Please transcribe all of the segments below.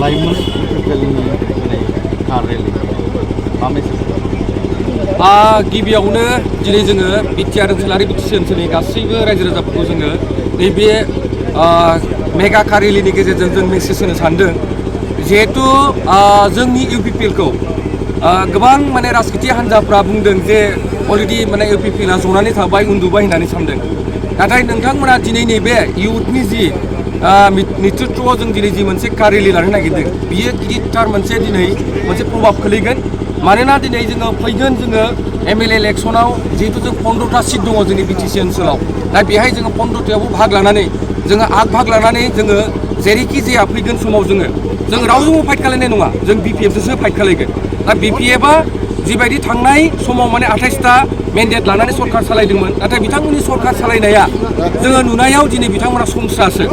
लाइमोन रेलि मा मेसेज गिबियावनो दिनै जोङो बिटिआर ओनसोलारि बिटिसि ओनसोलनि गासैबो रायजो राजाफोरखौ जोङो नैबे मेगा कार रेलिनि गेजेरजों जों मेसेज होनो सानदों जिहेतु जोंनि इउपिपिएलखौ गोबां माने राजखान्थि हान्जाफ्रा बुंदों जे अलरेडि माने इउपिपिएलआ जनानै थाबाय उन्दुबाय होननानै सानदों नाथाय नोंथांमोना दिनै नैबे इयुथनि जि नेतृत्वआव जों दिनै जि मोनसे कार रेलि लानो नागिरदों बियो गिदिरथार मोनसे दिनै मोनसे प्रभाब खोलैगोन मानोना दिनै जोङो फैगोन जोङो एमएलए इलेक्सनाव जिहेतु जों 15टा सिट दङ जोंनि बिटिसि ओनसोलाव दा बेहाय जोङो 15टायावबो भाग लानानै जोङो भाग लानानै जोङो जेरैखि जाया फैगोन समाव जों रावजोंबो फाइट खालायनाय नङा जों बिपिएफजोंसो फाइट खालायगोन दा बिपिएफआ जिबायदि थांनाय समाव माने 28टा मेन्डेट लानानै सरकार सालायदोंमोन नाथाय बिथांमोननि सरकार सालायनाया जोङो नुनायाव दिनै बिथांमोना संस्रासो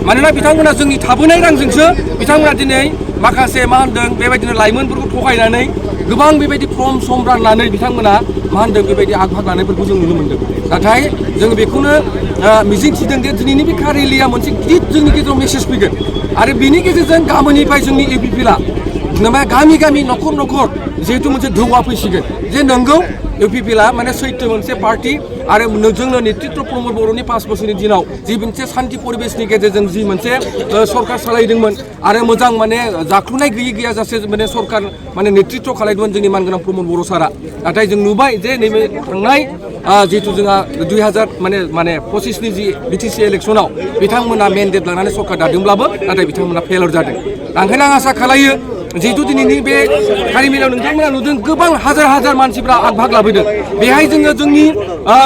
मानोना बिथांमोना जोंनि थाबोनाय रांजोंसो बिथांमोना दिनै माखासे मा होनदों बेबायदिनो लाइमोनफोरखौ थगायनानै गोबां बेबायदि फर्म सम राननानै बिथांमोना मा होनदों बेबायदि आग-भाग लानायफोरखौ जों नुनो मोनदों नाथाय जों बेखौनो मिजिंथिदों जे दिनैनि बे कार रेलिया मोनसे गिदिर जोंनि गेजेराव मेसेज फैगोन आरो बेनि गेजेरजों गाबोननिफ्राय जोंनि इउपिपिएलआ गामि गामि न'खर न'खर जिहेतु मोनसे धौवा फैसिगोन जे नंगौ इउपिपिएलआ माने सैथो मोनसे पार्टि आरो जोंनो नेतृत्व प्रमद बर'नि 5 बोसोरनि दिनाव जि मोनसे शान्ति परिबेसनि गेजेरजों जि मोनसे सरकार सालायदोंमोन आरो मोजां माने जाख्लुनाय गैयाजासे माने सरकार माने नेतृत्व खालायदोंमोन जोंनि मानगोनां प्रमद बर' सारा नाथाय जों नुबाय जे नैबे थांनाय जिहेतु जोंहा 2025नि जि बिटिसि इलेक्सनाव बिथांमोना मेन्डेट लानानै सरकार दादोंब्लाबो नाथाय बिथांमोना फेलर जादों ओंखायनो आं आसा खालायो जिहेतु दिनैनि बे कारिमेलाव नोंथांमोना नुदों गोबां हाजार मानसिफ्रा आग-भाग लाबोदों बेहाय जोङो जोंनि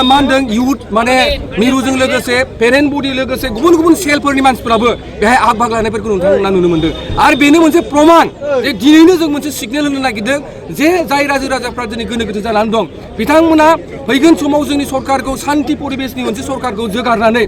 मा होनदों इयुथ माने मिरुजों लोगोसे पेरेन्ट बडि लोगोसे गुबुन सेलफोरनि मानसिफ्राबो बेहाय आग-भाग लानायफोरखौ नोंथांमोना नुनो मोनदों आरो बेनो मोनसे प्रमान जे दिनैनो जों मोनसे सिगनेल होनो नागिरदों जे जाय रायजो राजाफ्रा दिनै गोनो गोथो जानानै दं बिथांमोना फैगोन समाव जोंनि सरकारखौ शान्ति परिबेसनि मोनसे सरकारखौ जोगारनानै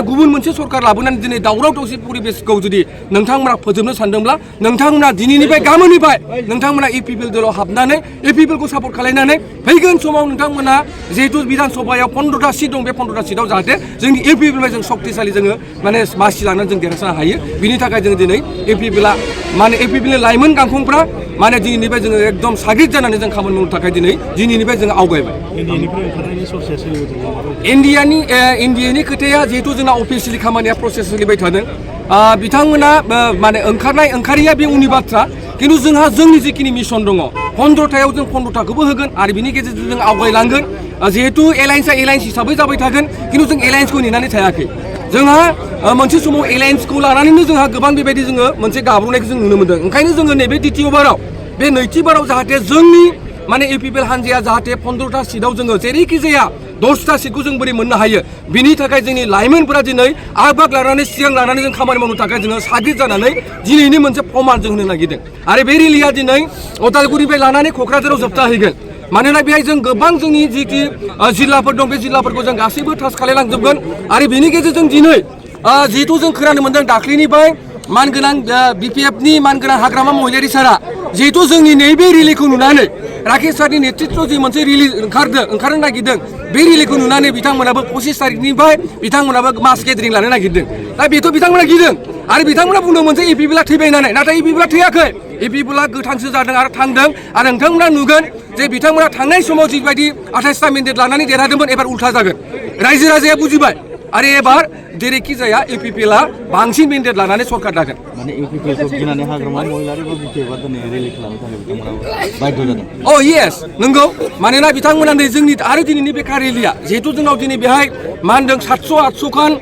गुबुन मोनसे सरकार लाबोनानै दिनै दावराव दावसि परिबेसखौ जुदि नोंथांमोना फोजोबनो सानदोंब्ला नोंथांमोना दिनैनिफ्राय गाबोननिफ्राय नोंथांमोना इउपिपिएल दलाव हाबनानै इउपिपिएलखौ सापर्ट खालायनानै फैगोन समाव नोंथांमोना जिहेतु बिधान सभायाव 15टा सिट दं बे 15टा सिटआव जाहाथे जोंनि इउपिपिएलनिफ्राय जों शक्तिशालि जोङो माने मासि लानानै जों देरहासानो हायो बिनि थाखाय जों दिनै इउपिपिएलआ माने इउपिपिएलनि लाइमोन गांखंफ्रा माने दिनैनिफ्राय जोङो एकदम साग्रिद जानानै जों खामानि मावनो थाखाय दिनैनिफ्राय जोङो आवगायबाय इन्डियानि खोथाया जिहेतु जोंना अफिसियेलि खामानिया प्रसेस सोलिबाय थादों बिथांमोना माने ओंखारिया बे उननि बाथ्रा किन्तु जोंहा जोंनि जिखिनि मिशन दङ 15टायाव जों 15टाखौबो होगोन आरो बिनि गेजेरजों जों आवगायलांगोन जिहेतु एलायन्सआ एलायन्स हिसाबै जाबाय थागोन किन्तु जों एलायन्सखौ नेनानै थायाखै जोंहा मोनसे समाव एलायन्सखौ लानानैनो जोंहा गोबां बेबायदि जोङो मोनसे गाब्र'नायखौ जों नुनो मोनदों ओंखायनो जोङो नैबे द्वितीय बाराव बे नैथि बाराव जाहाथे जोंनि माने इउपिपिएल हान्जाया जाहाथे 15टा सिटआव जोङो जेरैखि जाया 10टा सिटखौ जों बोरै मोननो हायो बिनि थाखाय जोंनि लाइमोनफोरा दिनै आग-भाग लानानै सिगां लानानै जों खामानि मावनो थाखाय जोङो साग्रिद जानानै दिनैनि मोनसे प्रमान जों होनो नागिरदों आरो बे रेलिया दिनै अदालगुरिनिफ्राय लानानै क'क्राझाराव जोबथाहैगोन मानोना बेहाय जों गोबां जोंनि जिखि जिल्लाफोर दं बे जिल्लाफोरखौ जों गासैबो टाच खालायलांजोबगोन आरो बेनि गेजेरजों दिनै जिहेतु जों खोनानो मोनदों दाख्लैनिफ्राय मानगोनां बिपिएफनि मानगोनां हाग्रामा महिलारि सारा जिहेतु जोंनि नैबे रेलिखौ नुनानै राकेश सारनि नेतृत्व जि मोनसे रेलि ओंखारनो नागिरदों बे रेलिखौ नुनानै बिथांमोनाबो 25 तारिखनिफ्राय बिथांमोनाबो मास गेदारिं लानो नागिरदों दा बेथ' बिथांमोना गिदों आरो बिथांमोना बुंदोंमोन जे इउपिपिएलआ थैबाय होननानै नाथाय इउपिपिएलआ थैयाखै इउपिपिएलआ गोथांसो जादों आरो थांदों आरो नोंथांमोना नुगोन जे बिथांमोना थांनाय समाव जिबायदि 28टा मेन्डेट लानानै देरहादोंमोन एबार उल्था जागोन रायजो राजाया बुजिबाय आरो एबार जेरैखि जाया इउपिपिएलआ बांसिन मेन्डेट लानानै सरकार दागोन माने इउपिपिएलखौ गिनानै हाग्रामा महिलारि बिटिएफआ दिनै रेलि खालामनो थाखाय बिथांमोना बाध्य जादों येस नंगौ मानोना बिथांमोना नै जोंनि आरो दिनैनि बे कार रेलिया जिहेतु जोंनाव दिनै बेहाय मा होनदों 700-800 खान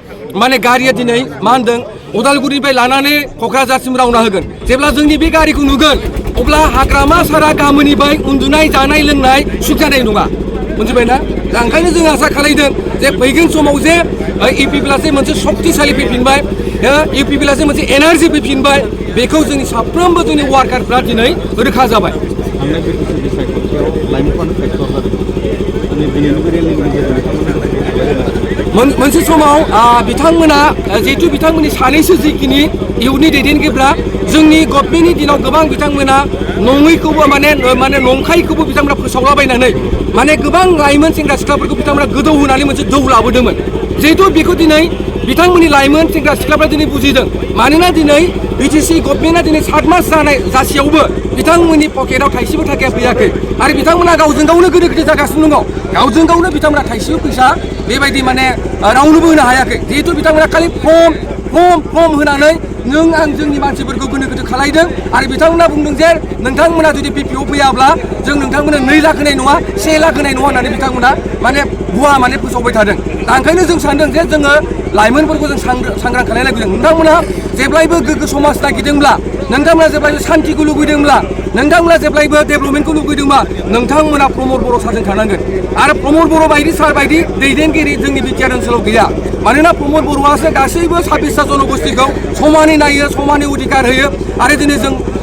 माने गारिया दिनै मा होनदों उदालगुरिनिफ्राय लानानै क'क्राझारसिम रावना होगोन जेब्ला जोंनि बे गारिखौ नुगोन अब्ला हाग्रामा सारा गामिनिफ्राय उन्दुनाय जानाय लोंनाय सुख जानाय नङा मोनथिबायना ओंखायनो जों आसा खालामदों जे फैगोन समाव जे इउपिपिएलआ जे मोनसे शक्तिशालि फैफिनबाय इउपिपिएलआ जे मोनसे एनार्जि फैफिनबाय बेखौ जोंनि साफ्रोमबो जोंनि वार्कारफ्रा दिनै रोखा जाबाय थांनाय बिटिसि बिसायख'थियाव लाइमोनफोरानो फेक्टर जादों दिनैनि बे रेलिनि गेजेरजों मोनसे समाव बिथांमोना जिहेतु बिथांमोननि सानैसो जिखिनि इयुननि दैदेनगिरिफ्रा जोंनि गभर्नमेन्टनि दिनाव गोबां बिथांमोना नङैखौबो माने नंखायखौबो बिथांमोना फोसावलाबायनानै माने गोबां लाइमोन सेंग्रा सिख्लाफोरखौ बिथांमोना गोदौ होनानै मोनसे दौ लाबोदोंमोन जिहेतु बेखौ दिनै बिथांमोननि लाइमोन सेंग्रा सिख्लाफ्रा दिनै बुजिदों मानोना दिनै बिटिसि गभर्नमेन्टआ दिनै 7 मास जानाय जासेयावबो बिथांमोननि पकेटाव थाइसेबो थाखाया फैयाखै आरो बिथांमोना गावजों गावनो गोदो गोदो जागासिनो दङ गावजों गावनो बिथांमोना थाइसेबो फैसा बेबायदि माने रावनोबो होनो हायाखै जिहेतु बिथांमोना खालि फर्म होनानै नों आं जोंनि मानसिफोरखौ गोनो गोथो खालायदों आरो बिथांमोना बुंदों जे नोंथांमोना जुदि बिपिअ फैयाब्ला जों नोंथांमोननो 2 लाख होनाय नङा 1 लाख होनाय नङा होननानै बिथांमोना माने भुवा माने फोसावबाय थादों दा ओंखायनो जों सानदों जे जोङो लाइमोनफोरखौ जों सांग्रां खालामनांगौ नोंथांमोना जेब्लायबो गोग्गो समाज नागिरदोंब्ला नोंथांमोना जेब्लायबो शान्तिखौ लुबैदोंब्ला नोंथांमोना जेब्लायबो डेभेलपमेन्टखौ लुबैदोंबा नोंथांमोना प्रमद बर' सारजों थानांगोन आरो प्रमद बर' बायदि सार बायदि दैदेनगिरि जोंनि बिटिआर ओनसोलाव गैया मानोना प्रमद बर'आसो गासैबो 26टा जनगोष्ठीखौ समानै नायो समानै अधिकार होयो आरो दिनै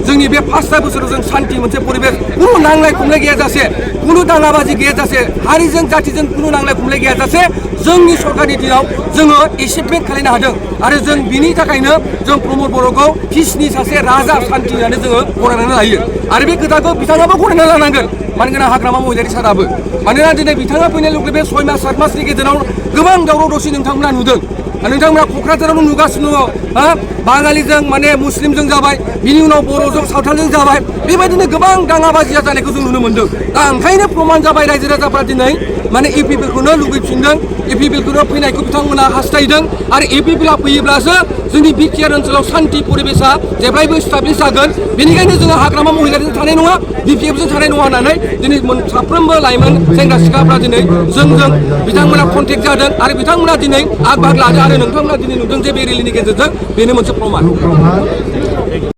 जोंनि बे 5 बोसोराव जों शान्ति मोनसे परिबेस कुनु नांलाय खमलाय गैयाजासे कुनु दाङाबाजि गैयाजासे हारिजों जातिजों कुनु नांलाय खमलाय गैयाजासे जोंनि सरकारनि दिनाव जोङो एचिभमेन्ट खालामनो हादों आरो जों बिनि थाखायनो जों प्रमद बर'खौ पिसनि सासे राजा शान्ति होननानै जोङो गनायनानै लायो आरो बे खोथाखौ बिथाङाबो गनायना लानांगोन मानोना हाग्रामा महिलारि साराबो मानोना दिनै बिथाङा फैनाय लोगो बे 6 मास 7 मासनि गेजेराव गोबां दावराव दावसि नोंथांमोना नुदों नोंथांमोना क'क्राझारावनो नुगासिनो दङ बाङालिजों माने मुस्लिमजों जाबाय बिनि उनाव बर'जों सावथालजों जाबाय बेबायदिनो गोबां दाङाबाजिया जानायखौ जों नुनो मोन्दों दा ओंखायनो प्रमान जाबाय रायजो राजाफ्रा दिनै माने इपि बिलखौनो लुगैफिनदों इपि बिलखौनो फैनायखौ बिथांमोना हास्थायदों आरो इपि बिला फैयोब्लासो जोंनि बिटिआर ओनसोलाव शान्ति परिबेसा जेब्लायबो स्टाब्लिश जागोन बेनिखायनो जोङो हाग्रामा महिलारिजों थानाय नङा बिपिएफजों थानाय नङा होननानै दिनै साफ्रोमबो लाइमोन सेंग्रा सिख्लाफ्रा दिनै जोंजों बिथांमोना कन्टेक्ट जादों आरो बिथांमोना दिनै आग बाहाग लादों आरो नोंथांमोना दिनै नुदों जे बे रेलिनि गेजेरजों बेनो मोनसे प्रमान